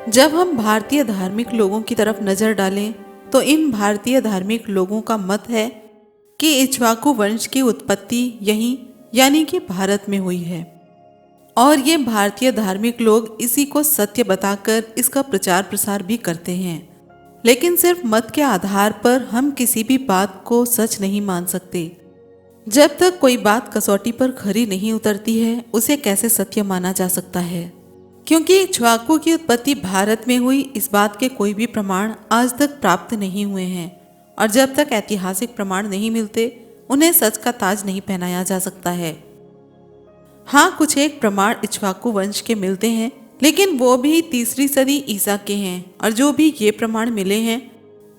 जब हम भारतीय धार्मिक लोगों की तरफ नजर डालें तो इन भारतीय धार्मिक लोगों का मत है कि इक्ष्वाकु वंश की उत्पत्ति यहीं यानी कि भारत में हुई है और ये भारतीय धार्मिक लोग इसी को सत्य बताकर इसका प्रचार प्रसार भी करते हैं। लेकिन सिर्फ मत के आधार पर हम किसी भी बात को सच नहीं मान सकते। जब तक कोई बात कसौटी पर खरी नहीं उतरती है उसे कैसे सत्य माना जा सकता है। क्योंकि इक्ष्वाकु की उत्पत्ति भारत में हुई इस बात के कोई भी प्रमाण आज तक प्राप्त नहीं हुए हैं और जब तक ऐतिहासिक प्रमाण नहीं मिलते उन्हें सच का ताज नहीं पहनाया जा सकता है। हाँ, कुछ एक प्रमाण इक्ष्वाकु वंश के मिलते हैं लेकिन वो भी 3री सदी ईसा के हैं और जो भी ये प्रमाण मिले हैं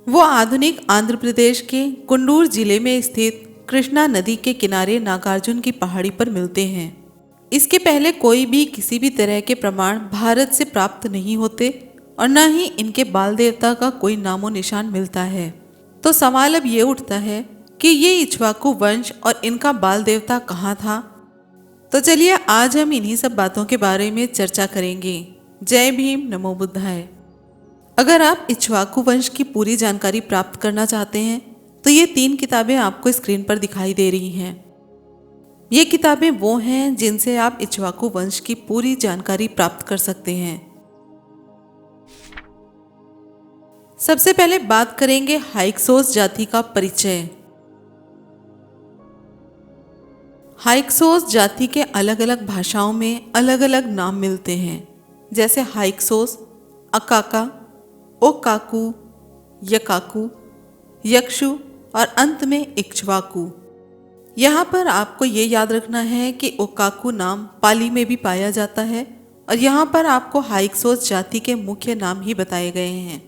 वो आधुनिक आंध्र प्रदेश के कुंडूर जिले में स्थित कृष्णा नदी के किनारे नागार्जुन की पहाड़ी पर मिलते हैं। इसके पहले कोई भी किसी भी तरह के प्रमाण भारत से प्राप्त नहीं होते और न ही इनके बाल देवता का कोई नामो निशान मिलता है। तो सवाल अब ये उठता है कि ये इक्ष्वाकु वंश और इनका बाल देवता कहाँ था। तो चलिए आज हम इन्हीं सब बातों के बारे में चर्चा करेंगे। जय भीम, नमो बुद्धाय। अगर आप इक्ष्वाकु वंश की पूरी जानकारी प्राप्त करना चाहते हैं तो ये 3 किताबें आपको स्क्रीन पर दिखाई दे रही हैं। ये किताबें वो हैं जिनसे आप इक्ष्वाकु वंश की पूरी जानकारी प्राप्त कर सकते हैं। सबसे पहले बात करेंगे हाइक्सोस जाति का परिचय। हाइक्सोस जाति के अलग अलग भाषाओं में अलग अलग नाम मिलते हैं, जैसे हाइक्सोस, अकाका, ओकाकू, यकाकू, यक्षु और अंत में इक्ष्वाकु। यहाँ पर आपको ये याद रखना है कि ओकाकू नाम पाली में भी पाया जाता है और यहाँ पर आपको हाइक्सोस जाति के मुख्य नाम ही बताए गए हैं।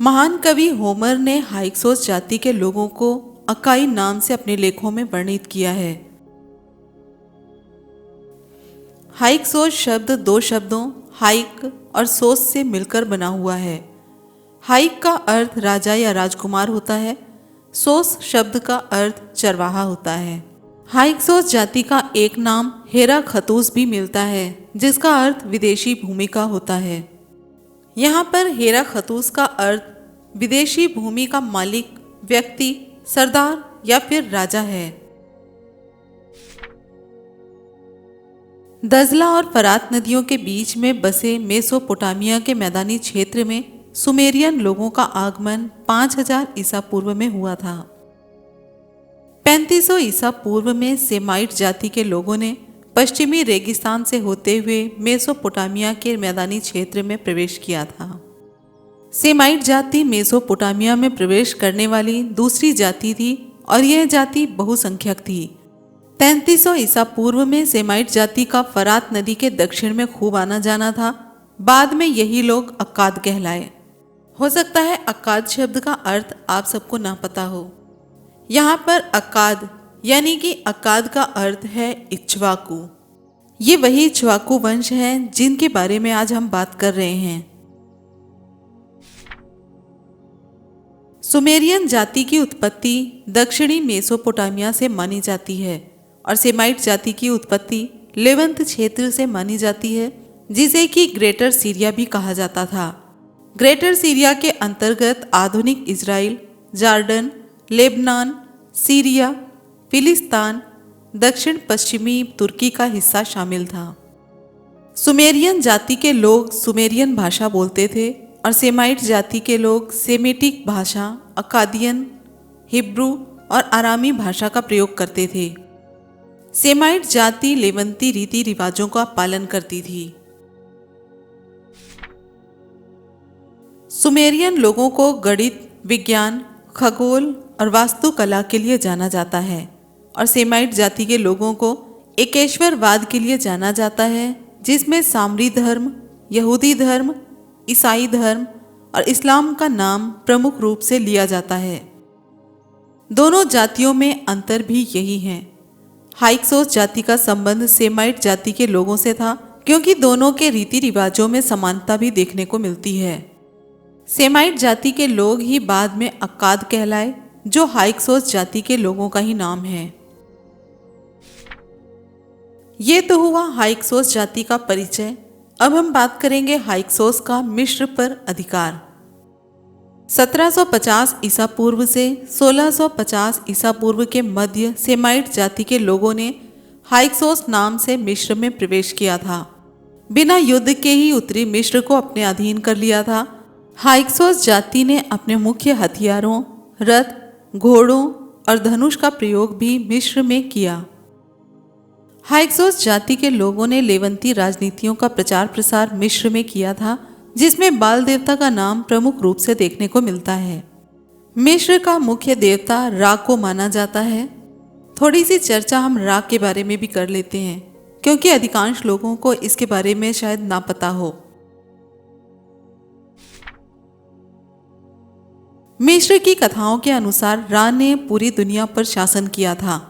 महान कवि होमर ने हाइक्सोस जाति के लोगों को अकाई नाम से अपने लेखों में वर्णित किया है। हाइक्सोस शब्द 2 शब्दों हाइक और सोस से मिलकर बना हुआ है। हाइक का अर्थ राजा या राजकुमार होता है, सोस शब्द का अर्थ चरवाहा होता है। हाइक्सोस जाति का एक नाम हेरा खतूस भी मिलता है जिसका अर्थ विदेशी भूमि का होता है। यहाँ पर हेरा खतूस का अर्थ विदेशी भूमि का मालिक, व्यक्ति, सरदार या फिर राजा है। दजला और फरात नदियों के बीच में बसे मेसोपोटामिया के मैदानी क्षेत्र में सुमेरियन लोगों का आगमन 5000 ईसा पूर्व में हुआ था। 3500 ईसा पूर्व में सेमाइट जाति के लोगों ने पश्चिमी रेगिस्तान से होते हुए मेसोपोटामिया के मैदानी क्षेत्र में प्रवेश किया था। सेमाइट जाति मेसोपोटामिया में प्रवेश करने वाली दूसरी जाति थी और यह जाति बहुसंख्यक थी। 3300 ईसा पूर्व में सेमाइट जाति का फरात नदी के दक्षिण में खूब आना जाना था। बाद में यही लोग अक्काद कहलाए। हो सकता है अक्काद शब्द का अर्थ आप सबको ना पता हो। यहाँ पर अक्काद यानी कि अक्काद का अर्थ है इक्ष्वाकु। ये वही इक्ष्वाकु वंश हैं जिनके बारे में आज हम बात कर रहे हैं। सुमेरियन जाति की उत्पत्ति दक्षिणी मेसोपोटामिया से मानी जाती है और सेमाइट जाति की उत्पत्ति लेवंत क्षेत्र से मानी जाती है, जिसे कि ग्रेटर सीरिया भी कहा जाता था। ग्रेटर सीरिया के अंतर्गत आधुनिक इजराइल, जॉर्डन, लेबनान, सीरिया, फिलिस्तीन, दक्षिण पश्चिमी तुर्की का हिस्सा शामिल था। सुमेरियन जाति के लोग सुमेरियन भाषा बोलते थे और सेमाइट जाति के लोग सेमेटिक भाषा, अक्कादियन, हिब्रू और आरामी भाषा का प्रयोग करते थे। सेमाइट जाति लेवंती रीति रिवाजों का पालन करती थी। सुमेरियन लोगों को गणित, विज्ञान, खगोल और वास्तुकला के लिए जाना जाता है और सेमाइट जाति के लोगों को एकेश्वरवाद के लिए जाना जाता है, जिसमें सामरी धर्म, यहूदी धर्म, ईसाई धर्म और इस्लाम का नाम प्रमुख रूप से लिया जाता है। दोनों जातियों में अंतर भी यही है। हाइक्सोस जाति का संबंध सेमाइट जाति के लोगों से था क्योंकि दोनों के रीति रिवाजों में समानता भी देखने को मिलती है। सेमाइट जाति के लोग ही बाद में अक्काद कहलाए, जो हाइक्सोस जाति के लोगों का ही नाम है। ये तो हुआ हाइक्सोस जाति का परिचय। अब हम बात करेंगे हाइक्सोस का मिस्र पर अधिकार। 1750 ईसा पूर्व से 1650 ईसा पूर्व के मध्य सेमाइट जाति के लोगों ने हाइक्सोस नाम से मिस्र में प्रवेश किया था। बिना युद्ध के ही उत्तरी मिस्र को अपने अधीन कर लिया था। हाइक्सोस जाति ने अपने मुख्य हथियारों, रथ, घोड़ों और धनुष का प्रयोग भी मिस्र में किया। हाइक्सोस जाति के लोगों ने लेवंती राजनीतियों का प्रचार प्रसार मिस्र में किया था, जिसमें बाल देवता का नाम प्रमुख रूप से देखने को मिलता है। मिस्र का मुख्य देवता रा को माना जाता है। थोड़ी सी चर्चा हम रा के बारे में भी कर लेते हैं, क्योंकि अधिकांश लोगों को इसके बारे में शायद ना पता हो। मिस्र की कथाओं के अनुसार रा ने पूरी दुनिया पर शासन किया था।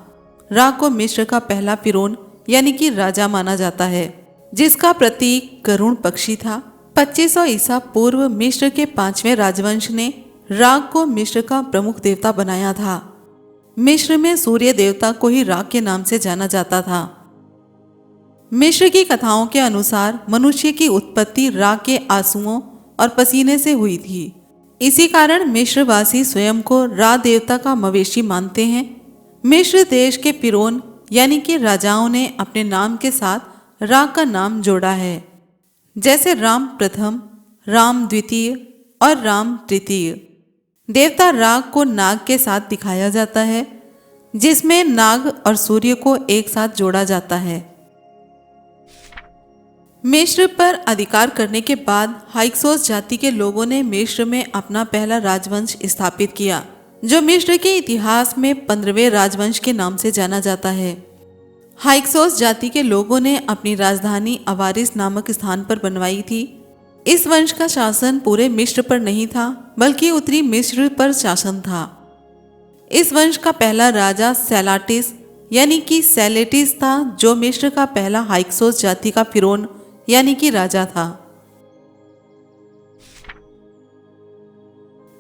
रा को मिस्र का पहला फिरौन यानी कि राजा माना जाता है, जिसका प्रतीक गरुड़ पक्षी था। 2500 ईसा पूर्व मिस्र के 5वें राजवंश ने रा को मिस्र का प्रमुख देवता बनाया था। मिस्र में सूर्य देवता को ही रा के नाम से जाना जाता था। मिस्र की कथाओं के अनुसार मनुष्य की उत्पत्ति रा के आंसुओं और पसीने से हुई थी। इसी कारण मिस्रवासी स्वयं को रा देवता का मवेशी मानते हैं। मिस्र देश के फिरौन यानी कि राजाओं ने अपने नाम के साथ रा का नाम जोड़ा है, जैसे राम प्रथम, राम द्वितीय और राम तृतीय। देवता रा को नाग के साथ दिखाया जाता है, जिसमें नाग और सूर्य को एक साथ जोड़ा जाता है। मिस्र पर अधिकार करने के बाद हाइक्सोस जाति के लोगों ने मिस्र में अपना पहला राजवंश स्थापित किया, जो मिस्र के इतिहास में 15वें राजवंश के नाम से जाना जाता है। हाइक्सोस जाति के लोगों ने अपनी राजधानी अवारिस नामक स्थान पर बनवाई थी। इस वंश का शासन पूरे मिस्र पर नहीं था, बल्कि उत्तरी मिस्र पर शासन था। इस वंश का पहला राजा सेलाटिस यानी कि सेलेटिस था, जो मिस्र का पहला हाइक्सोस जाति का फिरौन यानी कि राजा था।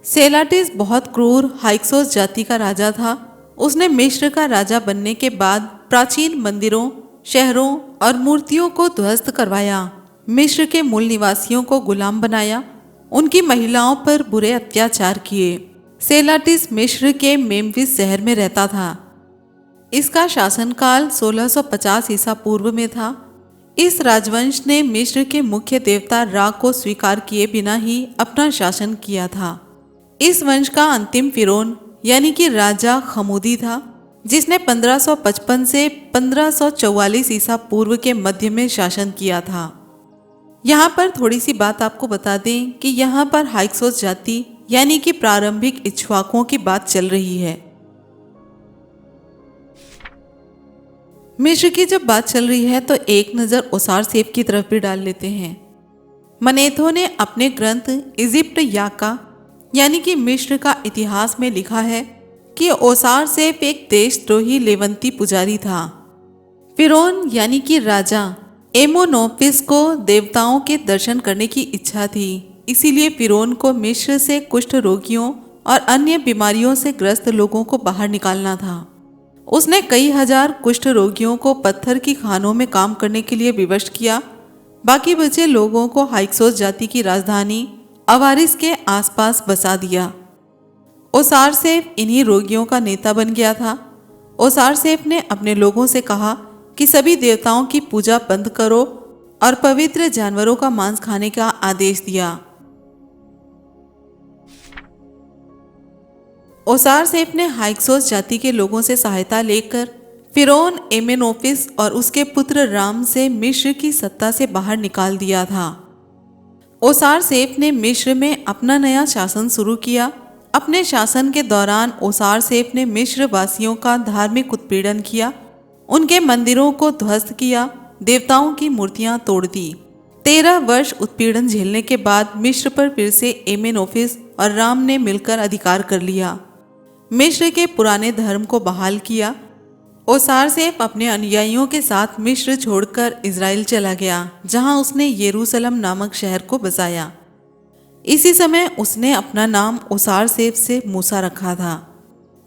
सेलाटिस बहुत क्रूर हाइक्सोस जाति का राजा था। उसने मिस्र का राजा बनने के बाद प्राचीन मंदिरों, शहरों और मूर्तियों को ध्वस्त करवाया, मिस्र के मूल निवासियों को गुलाम बनाया, उनकी महिलाओं पर बुरे अत्याचार किए। सेलाटिस मिस्र के मेम्फिस शहर में रहता था। इसका शासनकाल 1650 ईसा पूर्व में था। इस राजवंश ने मिस्र के मुख्य देवता रा को स्वीकार किए बिना ही अपना शासन किया था। इस वंश का अंतिम फिरौन यानी कि राजा खमुदी था, जिसने 1555 से 1544 ईसा पूर्व के मध्य में शासन किया था। यहाँ पर थोड़ी सी बात आपको बता दें कि यहाँ पर हाइक्सोस जाति यानी कि प्रारंभिक इक्ष्वाकुओं की बात चल रही है। मिस्र की जब बात चल रही है तो एक नज़र ओसार सेफ की तरफ भी डाल लेते हैं। मनेथो ने अपने ग्रंथ इजिप्ट याका यानी कि मिस्र का इतिहास में लिखा है कि ओसार सेफ एक देशद्रोही लेवंती पुजारी था। फिरौन यानी कि राजा एमोनोफिस को देवताओं के दर्शन करने की इच्छा थी, इसीलिए फिरौन को मिस्र से कुष्ठ रोगियों और अन्य बीमारियों से ग्रस्त लोगों को बाहर निकालना था। उसने कई हजार कुष्ठ रोगियों को पत्थर की खानों में काम करने के लिए विवश किया। बाकी बचे लोगों को हाइक्सोस जाति की राजधानी अवारिस के आसपास बसा दिया। ओसार सेफ इन्हीं रोगियों का नेता बन गया था। ओसार सेफ ने अपने लोगों से कहा कि सभी देवताओं की पूजा बंद करो और पवित्र जानवरों का मांस खाने का आदेश दिया। ओसार सेफ ने हाइक्सोस जाति के लोगों से सहायता लेकर फिरौन एमेनोफिस और उसके पुत्र राम से मिस्र की सत्ता से बाहर निकाल दिया था। ओसार सेफ ने मिस्र में अपना नया शासन शुरू किया। अपने शासन के दौरान ओसार सेफ ने मिस्र वासियों का धार्मिक उत्पीड़न किया, उनके मंदिरों को ध्वस्त किया, देवताओं की मूर्तियां तोड़ दी। 13 वर्ष उत्पीड़न झेलने के बाद मिस्र पर फिर से एमेनोफिस और राम ने मिलकर अधिकार कर लिया। मिस्र के पुराने धर्म को बहाल किया। ओसार सेफ अपने अनुयायियों के साथ मिस्र छोड़कर इजराइल चला गया, जहां उसने यरूशलेम नामक शहर को बसाया। इसी समय उसने अपना नाम ओसार सेफ से मूसा रखा था।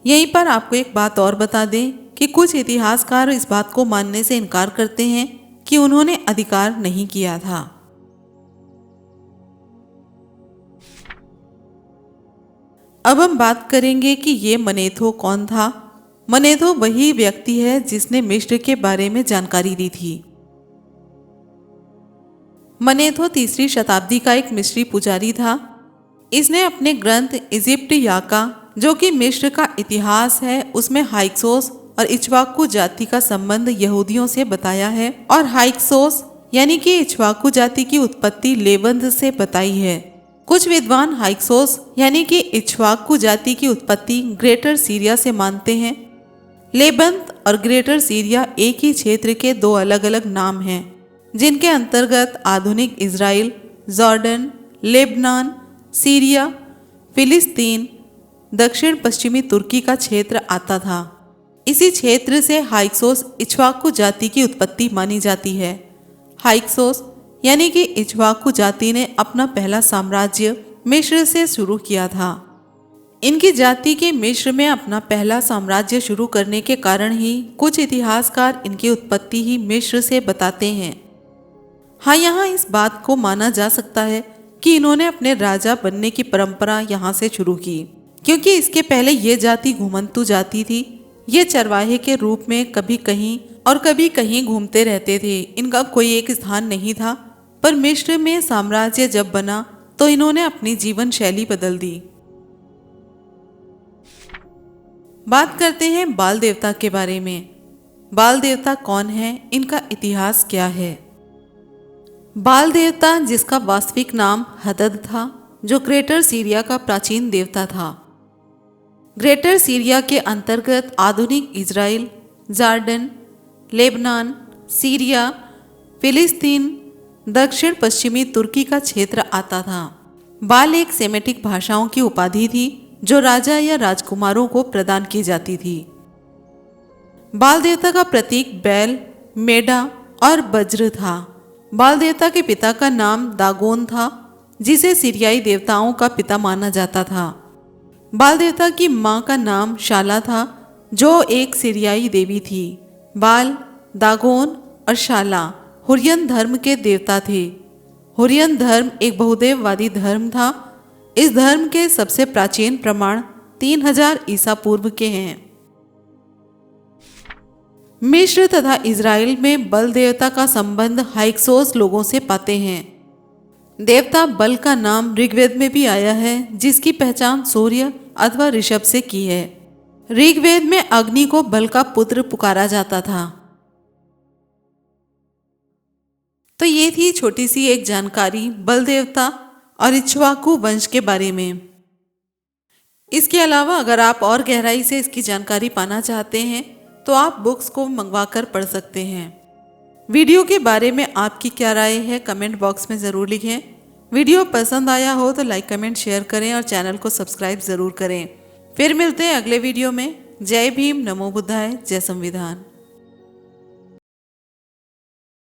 यहीं पर आपको एक बात और बता दें कि कुछ इतिहासकार इस बात को मानने से इनकार करते हैं कि उन्होंने अधिकार नहीं किया था। अब हम बात करेंगे कि ये मनेथो कौन था। मनेथो वही व्यक्ति है जिसने मिस्र के बारे में जानकारी दी थी। मनेथो 3री शताब्दी का एक मिस्री पुजारी था। इसने अपने ग्रंथ इजिप्ट याका, जो कि मिस्र का इतिहास है, उसमें हाइक्सोस और इक्ष्वाकु जाति का संबंध यहूदियों से बताया है और हाइक्सोस यानी कि इक्ष्वाकु जाति की उत्पत्ति लेबंत से बताई है। कुछ विद्वान हाइक्सोस यानी कि इक्ष्वाकु जाति की उत्पत्ति ग्रेटर सीरिया से मानते हैं। लेबंत और ग्रेटर सीरिया एक ही क्षेत्र के दो अलग अलग नाम हैं, जिनके अंतर्गत आधुनिक इज़राइल, जॉर्डन, लेबनान, सीरिया, फिलिस्तीन, दक्षिण पश्चिमी तुर्की का क्षेत्र आता था। इसी क्षेत्र से हाइक्सोस इक्ष्वाकु जाति की उत्पत्ति मानी जाती है। हाइक्सोस यानी कि इक्ष्वाकु जाति ने अपना पहला साम्राज्य मिस्र से शुरू किया था। इनकी जाति के मिस्र में अपना पहला साम्राज्य शुरू करने के कारण ही कुछ इतिहासकार इनकी उत्पत्ति ही मिस्र से बताते हैं। हाँ, यहाँ इस बात को माना जा सकता है कि इन्होंने अपने राजा बनने की परंपरा यहाँ से शुरू की, क्योंकि इसके पहले ये जाति घुमंतु जाति थी। ये चरवाहे के रूप में कभी कहीं और कभी कहीं घूमते रहते थे। इनका कोई एक स्थान नहीं था। पर मिस्र में साम्राज्य जब बना तो इन्होंने अपनी जीवन शैली बदल दी। बात करते हैं बाल देवता के बारे में। बाल देवता कौन है, इनका इतिहास क्या है। बाल देवता, जिसका वास्तविक नाम हदद था, जो ग्रेटर सीरिया का प्राचीन देवता था। ग्रेटर सीरिया के अंतर्गत आधुनिक इज़राइल, जॉर्डन, लेबनान, सीरिया, फिलिस्तीन, दक्षिण पश्चिमी तुर्की का क्षेत्र आता था। बाल एक सेमेटिक भाषाओं की उपाधि थी जो राजा या राजकुमारों को प्रदान की जाती थी। बाल देवता का प्रतीक बैल, मेढा और वज्र था। बाल देवता के पिता का नाम दागोन था, जिसे सीरियाई देवताओं का पिता माना जाता था। बाल देवता की मां का नाम शाला था, जो एक सीरियाई देवी थी। बाल, दागोन और शाला हुरियन धर्म के देवता थे। हुरियन धर्म एक बहुदेववादी धर्म था। इस धर्म के सबसे प्राचीन प्रमाण 3000 ईसा पूर्व के हैं। मिस्र तथा इज़राइल में बल देवता का संबंध हाइक्सोस लोगों से पाते हैं। देवता बल का नाम ऋग्वेद में भी आया है, जिसकी पहचान सूर्य अथवा ऋषभ से की है। ऋग्वेद में अग्नि को बल का पुत्र पुकारा जाता था। तो ये थी छोटी सी एक जानकारी बल देवता और इक्ष्वाकु वंश के बारे में। इसके अलावा अगर आप और गहराई से इसकी जानकारी पाना चाहते हैं तो आप बुक्स को मंगवा कर पढ़ सकते हैं। वीडियो के बारे में आपकी क्या राय है, कमेंट बॉक्स में ज़रूर लिखें। वीडियो पसंद आया हो तो लाइक, कमेंट, शेयर करें और चैनल को सब्सक्राइब ज़रूर करें। फिर मिलते हैं अगले वीडियो में। जय भीम, नमो बुद्धाय, जय संविधान।